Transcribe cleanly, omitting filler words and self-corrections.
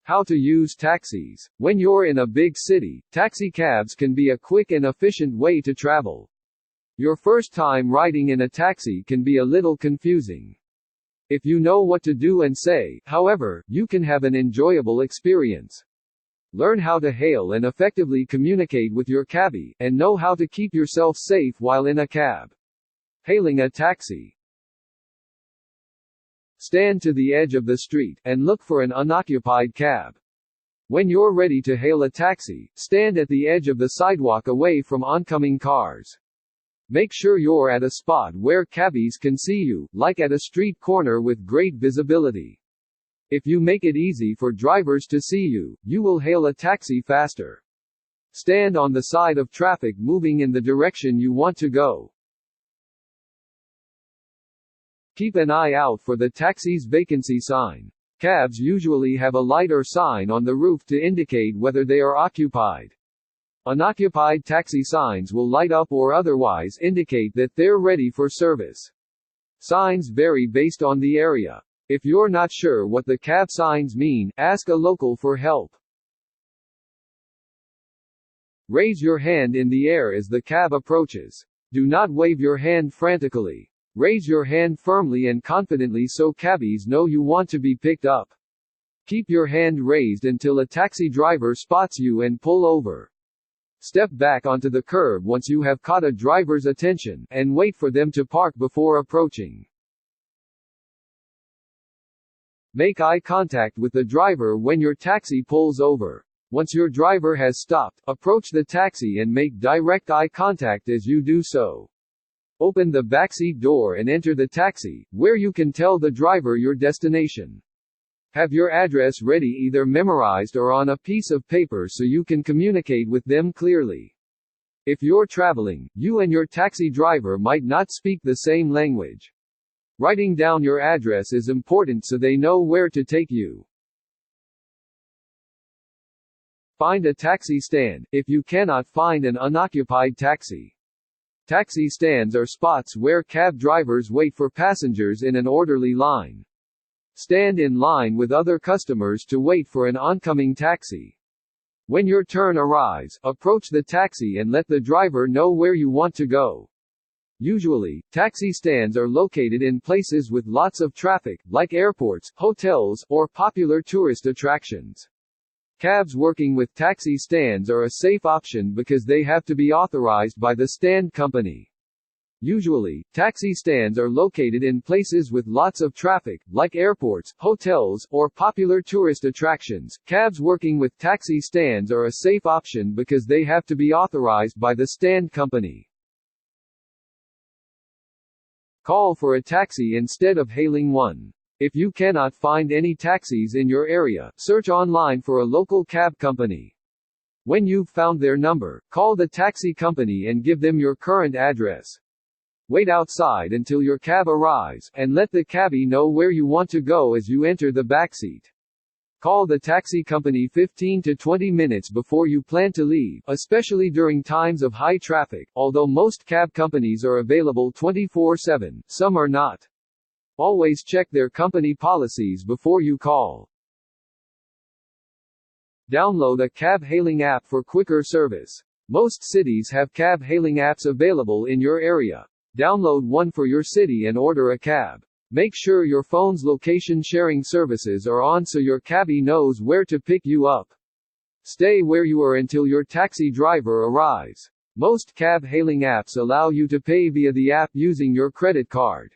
How to use taxis. When you're in a big city, taxi cabs can be a quick and efficient way to travel. Your first time riding in a taxi can be a little confusing. If you know what to do and say, however, you can have an enjoyable experience. Learn how to hail and effectively communicate with your cabbie, and know how to keep yourself safe while in a cab. Hailing a taxi. Stand to the edge of the street, and look for an unoccupied cab. When you're ready to hail a taxi, stand at the edge of the sidewalk away from oncoming cars. Make sure you're at a spot where cabbies can see you, like at a street corner with great visibility. If you make it easy for drivers to see you, you will hail a taxi faster. Stand on the side of traffic moving in the direction you want to go. Keep an eye out for the taxi's vacancy sign. Cabs usually have a light or sign on the roof to indicate whether they are occupied. Unoccupied taxi signs will light up or otherwise indicate that they're ready for service. Signs vary based on the area. If you're not sure what the cab signs mean, ask a local for help. Raise your hand in the air as the cab approaches. Do not wave your hand frantically. Raise your hand firmly and confidently so cabbies know you want to be picked up. Keep your hand raised until a taxi driver spots you and pull over. Step back onto the curb once you have caught a driver's attention, and wait for them to park before approaching. Make eye contact with the driver when your taxi pulls over. Once your driver has stopped, approach the taxi and make direct eye contact as you do so. Open the backseat door and enter the taxi, where you can tell the driver your destination. Have your address ready, either memorized or on a piece of paper, so you can communicate with them clearly. If you're traveling, you and your taxi driver might not speak the same language. Writing down your address is important so they know where to take you. Find a taxi stand, if you cannot find an unoccupied taxi. Taxi stands are spots where cab drivers wait for passengers in an orderly line. Stand in line with other customers to wait for an oncoming taxi. When your turn arrives, approach the taxi and let the driver know where you want to go. Usually, taxi stands are located in places with lots of traffic, like airports, hotels, or popular tourist attractions. Cabs working with taxi stands are a safe option because they have to be authorized by the stand company. Usually, taxi stands are located in places with lots of traffic, like airports, hotels, or popular tourist attractions. Cabs working with taxi stands are a safe option because they have to be authorized by the stand company. Call for a taxi instead of hailing one. If you cannot find any taxis in your area, search online for a local cab company. When you've found their number, call the taxi company and give them your current address. Wait outside until your cab arrives, and let the cabbie know where you want to go as you enter the backseat. Call the taxi company 15 to 20 minutes before you plan to leave, especially during times of high traffic. Although most cab companies are available 24/7, some are not. Always check their company policies before you call. Download a cab hailing app for quicker service. Most cities have cab hailing apps available in your area. Download one for your city and order a cab. Make sure your phone's location sharing services are on so your cabbie knows where to pick you up. Stay where you are until your taxi driver arrives. Most cab hailing apps allow you to pay via the app using your credit card.